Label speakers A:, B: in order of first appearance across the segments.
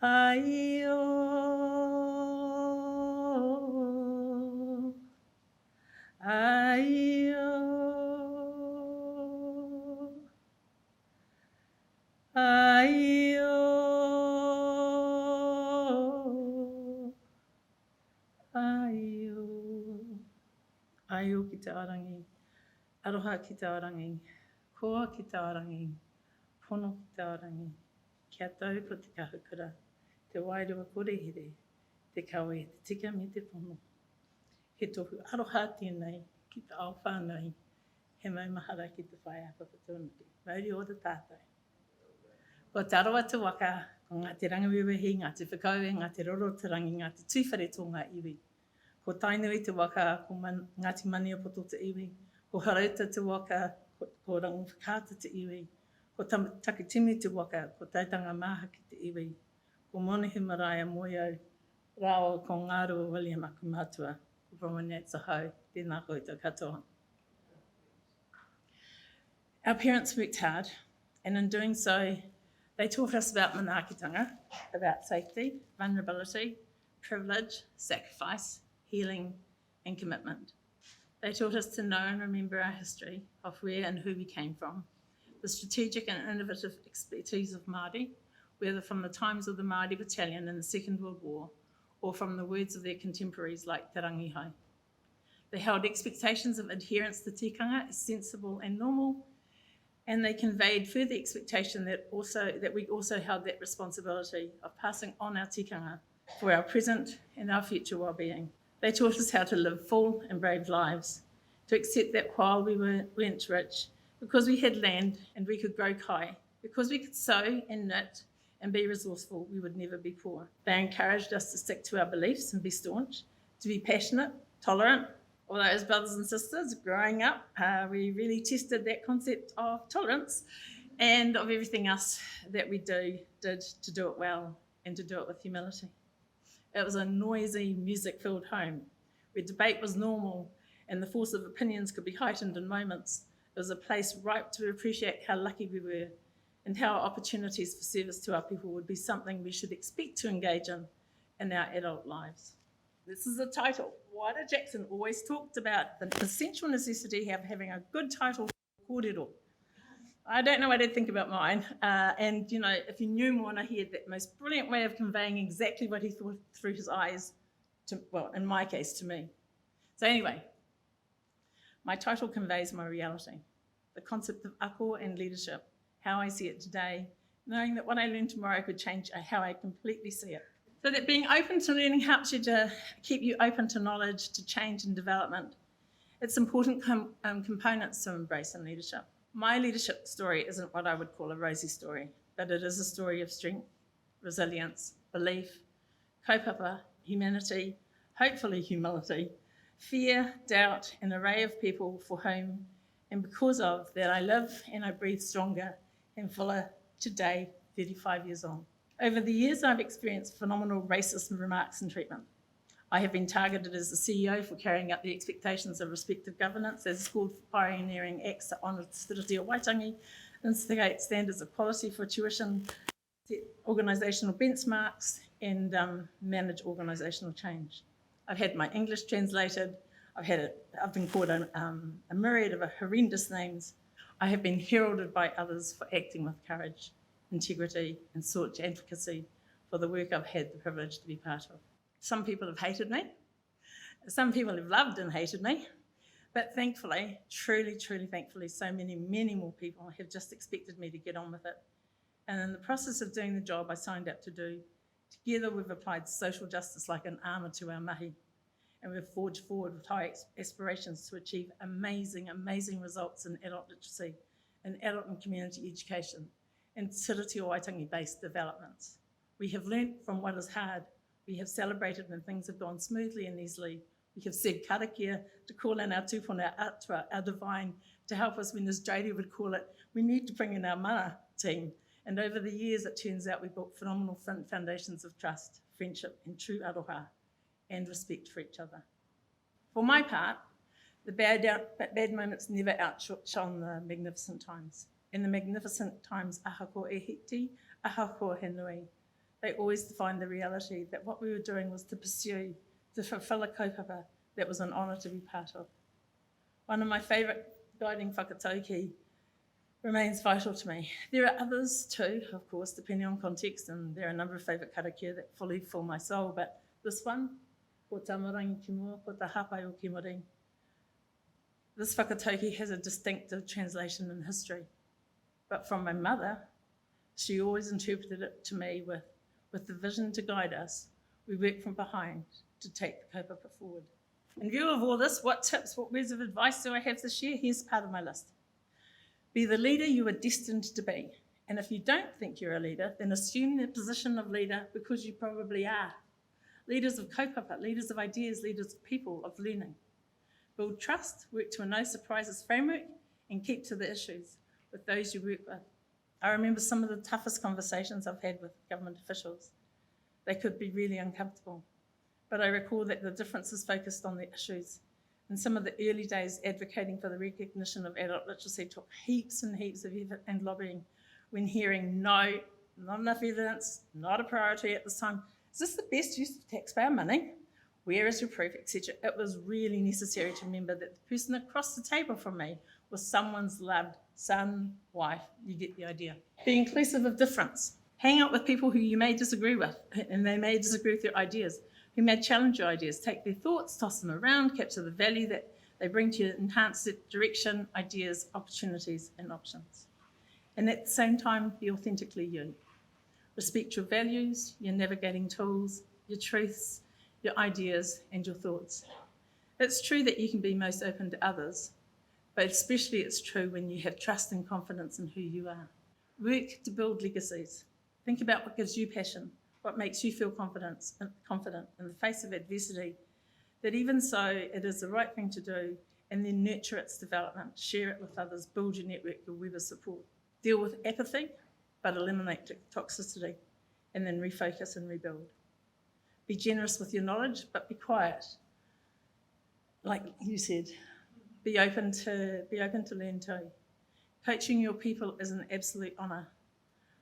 A: Ai o, ai o, ai o, ai o. Ai o ki te arangi, aroha ki te arangi, koa ki te arangi, pono ki te arangi, kia tau ko te kahukura, te wairua korehere, te kawe, te tika me te pono. He tohu aroha tēnei ki te ao whānui, he maumahara ki te whai apapatūnuki. Mauri o te tātou. Ko te aroa te waka, ko Ngāti Rangiwewehi, Ngāti Whakaue, Ngāti Rorotarangi, Ngāti Tūwharetoa ngā iwi. Ko tainui te waka, ko Ngāti Maniapoto te iwi. Ko harauta te waka, ko Rongowhakaata te iwi. Ko takitimi te waka, ko Aitanga Māhaki te iwi. Ko Monehu Maraea Moyo, rāo ko Ngārua William Akumatua. Ko Bronwyn Yates ahau, tēnā koutou katoa. Our parents worked hard, and in doing so, they taught us about manaakitanga, about safety, vulnerability, privilege, sacrifice, healing, and commitment. They taught us to know and remember our history of where and who we came from, the strategic and innovative expertise of Māori, whether from the times of the Māori Battalion in the Second World War or from the words of their contemporaries like Te Rangihae. They held expectations of adherence to tikanga as sensible and normal, and they conveyed further expectation that we also held that responsibility of passing on our tikanga for our present and our future well-being. They taught us how to live full and brave lives, to accept that while we weren't rich, because we had land and we could grow kai, because we could sew and knit and be resourceful, we would never be poor. They encouraged us to stick to our beliefs and be staunch, to be passionate, tolerant. Although as brothers and sisters growing up, we really tested that concept of tolerance and of everything else that we did to do it well and to do it with humility. It was a noisy, music-filled home where debate was normal and the force of opinions could be heightened in moments. It was a place ripe to appreciate how lucky we were and how opportunities for service to our people would be something we should expect to engage in our adult lives. This is the title. Wada Jackson always talked about the essential necessity of having a good title for kōrero. I don't know what I'd think about mine. And, you know, if you knew Moana, he had that most brilliant way of conveying exactly what he thought through his eyes, well, in my case, to me. So anyway, my title conveys my reality, the concept of ako and leadership, how I see it today, knowing that what I learn tomorrow could change how I completely see it. So that being open to learning helps you to keep you open to knowledge, to change and development. It's important components to embrace in leadership. My leadership story isn't what I would call a rosy story, but it is a story of strength, resilience, belief, kaupapa, humanity, hopefully humility, fear, doubt, an array of people for whom and because of that I live and I breathe stronger and fuller today, 35 years on. Over the years, I've experienced phenomenal racist remarks and treatment. I have been targeted as the CEO for carrying out the expectations of respective governance, as school pioneering acts to honour the stiriti o Waitangi, instigate standards of quality for tuition, set organisational benchmarks, and manage organisational change. I've had my English translated. I've been called a myriad of horrendous names. I have been heralded by others for acting with courage, integrity, and staunch advocacy for the work I've had the privilege to be part of. Some people have hated me. Some people have loved and hated me. But thankfully, truly, truly thankfully, so many more people have just expected me to get on with it. And in the process of doing the job I signed up to do, together we've applied social justice like an armour to our mahi. And we've forged forward with high aspirations to achieve amazing, amazing results in adult literacy, in adult and community education, and tiriti o Waitangi-based developments. We have learnt from what is hard. We have celebrated when things have gone smoothly and easily. We have said karakia to call in our tūpuna atua, our divine, to help us when, as Jodie would call it, we need to bring in our mana team. And over the years, it turns out we built phenomenal foundations of trust, friendship, and true aroha, and respect for each other. For my part, the bad moments never outshone the magnificent times. In the magnificent times, aha ko e hiti, aha ko he nui. they always defined the reality that what we were doing was to pursue, to fulfil a kaupapa that was an honour to be part of. One of my favourite guiding whakatauki remains vital to me. There are others too, of course, depending on context, and there are a number of favourite karakia that fully fill my soul, but this one, ko te Amorangi ki mua, ko te Hāpai o ki muri. This whakatauki has a distinctive translation in history, but from my mother, she always interpreted it to me with the vision to guide us. We work from behind to take the kaupapa forward. In view of all this, what tips, what words of advice do I have to share? Here's part of my list. Be the leader you are destined to be. And if you don't think you're a leader, then assume the position of leader because you probably are. Leaders of kaupapa, leaders of ideas, leaders of people, of learning. Build trust, work to a no surprises framework, and keep to the issues with those you work with. I remember some of the toughest conversations I've had with government officials. They could be really uncomfortable, but I recall that the difference is focused on the issues. In some of the early days, advocating for the recognition of adult literacy took heaps and heaps of effort and lobbying when hearing, no, not enough evidence, not a priority at this time. Is this the best use of taxpayer money? Where is your proof, etc.? It was really necessary to remember that the person across the table from me was someone's loved son, wife. You get the idea. Be inclusive of difference. Hang out with people who you may disagree with, and they may disagree with your ideas, who may challenge your ideas. Take their thoughts, toss them around, capture the value that they bring to you, enhance the direction, ideas, opportunities, and options. And at the same time, be authentically you. Respect your values, your navigating tools, your truths, your ideas, and your thoughts. It's true that you can be most open to others, but especially it's true when you have trust and confidence in who you are. Work to build legacies. Think about what gives you passion, what makes you feel confident in the face of adversity, that even so it is the right thing to do, and then nurture its development, share it with others, build your network, your web of support. Deal with apathy, but eliminate toxicity, and then refocus and rebuild. Be generous with your knowledge, but be quiet. Like you said, be open to learn too. Coaching your people is an absolute honour.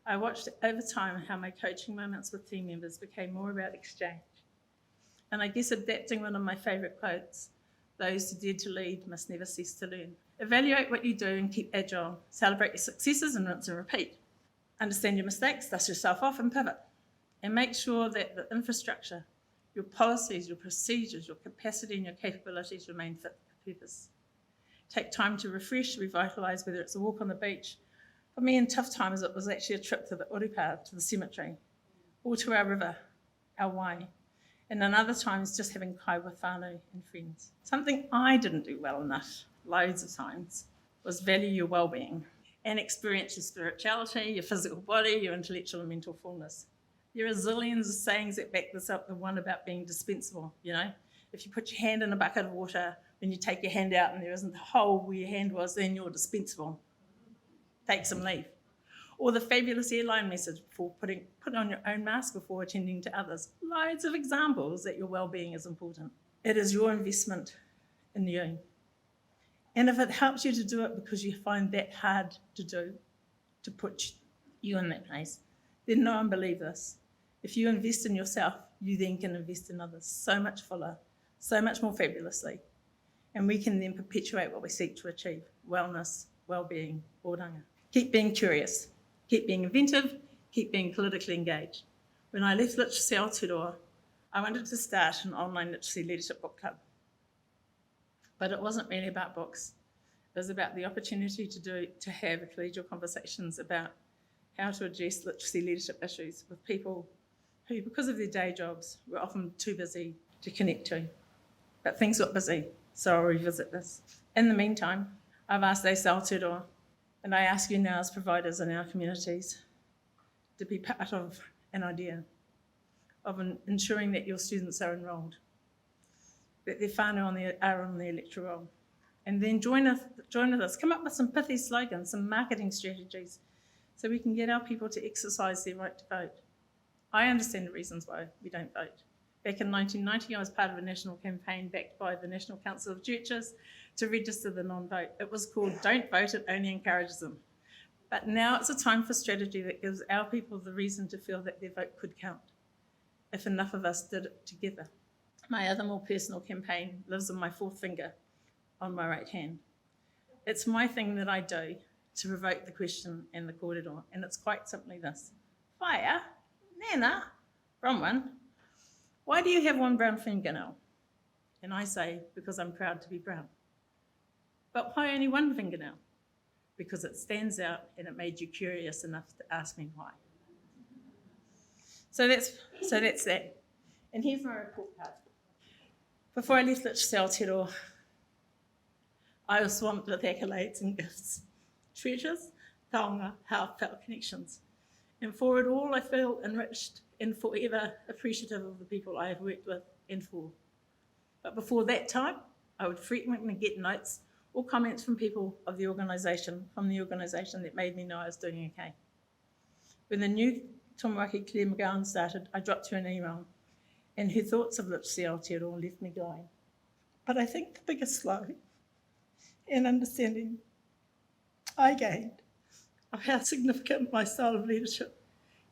A: I watched over time how my coaching moments with team members became more about exchange. And I guess adapting one of my favourite quotes, those who dare to lead must never cease to learn. Evaluate what you do and keep agile. Celebrate your successes and rinse and repeat. Understand your mistakes, dust yourself off and pivot. And make sure that the infrastructure, your policies, your procedures, your capacity and your capabilities remain fit for purpose. Take time to refresh, revitalise, whether it's a walk on the beach. For me in tough times, it was actually a trip to the Urupa, to the cemetery, or to our river, our wai. And in other times, just having kai with whānau and friends. Something I didn't do well enough, loads of times, was value your well-being and experience your spirituality, your physical body, your intellectual and mental fullness. There are zillions of sayings that back this up, the one about being dispensable, you know. If you put your hand in a bucket of water, when you take your hand out and there isn't a hole where your hand was, then you're dispensable. Take some leave. Or the fabulous airline message for put on your own mask before attending to others. Loads of examples that your well-being is important. It is your investment in you. And if it helps you to do it because you find that hard to do, to put you in that place, then know and believe this. If you invest in yourself, you then can invest in others so much fuller, so much more fabulously. And we can then perpetuate what we seek to achieve: wellness, well-being, oranga. Keep being curious, keep being inventive, keep being politically engaged. When I left Literacy Aotearoa, I wanted to start an online literacy leadership book club. But it wasn't really about books. It was about the opportunity to have collegial conversations about how to address literacy leadership issues with people who, because of their day jobs, were often too busy to connect to. But things got busy, so I'll revisit this. In the meantime, I've asked ARLA Aotearoa, and I ask you now as providers in our communities to be part of an idea of ensuring that your students are enrolled, that their whānau are on the electoral roll. And then join with us, come up with some pithy slogans, some marketing strategies, so we can get our people to exercise their right to vote. I understand the reasons why we don't vote. Back in 1990, I was part of a national campaign backed by the National Council of Churches to register the non-vote. It was called Don't Vote, It Only Encourages Them. But now it's a time for strategy that gives our people the reason to feel that their vote could count, if enough of us did it together. My other more personal campaign lives on my fourth finger on my right hand. It's my thing that I do to provoke the question and the kōrero, and it's quite simply this. Whaia, Nana, Bronwyn, why do you have one brown fingernail? And I say, because I'm proud to be brown. But why only one fingernail? Because it stands out and it made you curious enough to ask me why. So that's that. And here's my report card. Before I left Literacy Aotearoa, I was swamped with accolades and gifts, treasures, taonga, heartfelt connections. And for it all, I feel enriched and forever appreciative of the people I have worked with and for. But before that time, I would frequently get notes or comments from people of the organisation, that made me know I was doing okay. When the new Tumuaki Claire McGowan started, I dropped her an email, and her thoughts of Literacy Aotearoa left me going. But I think the biggest flow and understanding I gained of how significant my style of leadership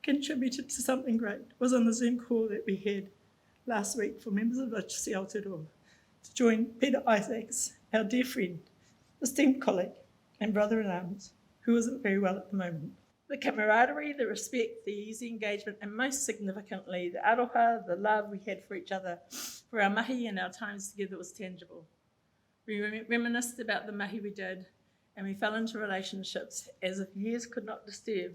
A: contributed to something great was on the Zoom call that we had last week for members of Literacy Aotearoa to join Peter Isaacs, our dear friend, esteemed colleague and brother-in-arms, who isn't very well at the moment. The camaraderie, the respect, the easy engagement, and most significantly, the aroha, the love we had for each other, for our mahi and our times together was tangible. We reminisced about the mahi we did, and we fell into relationships as if years could not disturb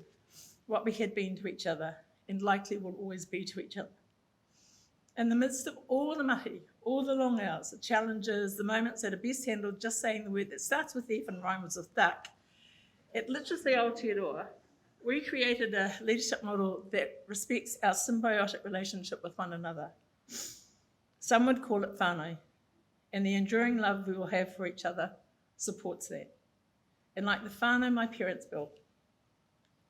A: what we had been to each other, and likely will always be to each other. In the midst of all the mahi, all the long hours, the challenges, the moments that are best handled just saying the word that starts with F and rhymes with duck, at Literacy Aotearoa, we created a leadership model that respects our symbiotic relationship with one another. Some would call it whānau, and the enduring love we will have for each other supports that. And like the whānau my parents built,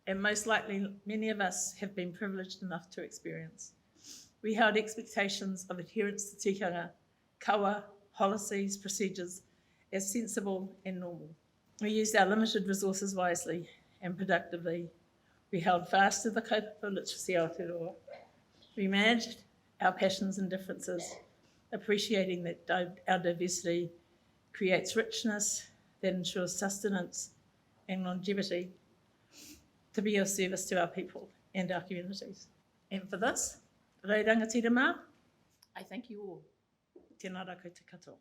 A: and most likely many of us have been privileged enough to experience, we held expectations of adherence to tikanga, kawa, policies, procedures as sensible and normal. We used our limited resources wisely and productively. We held fast to the Kaupapa Literacy Aotearoa. We managed our passions and differences, appreciating that our diversity creates richness that ensures sustenance and longevity to be of service to our people and our communities. And for this, rei rangatira mā, I thank you all. Tēnā rākau te katoa.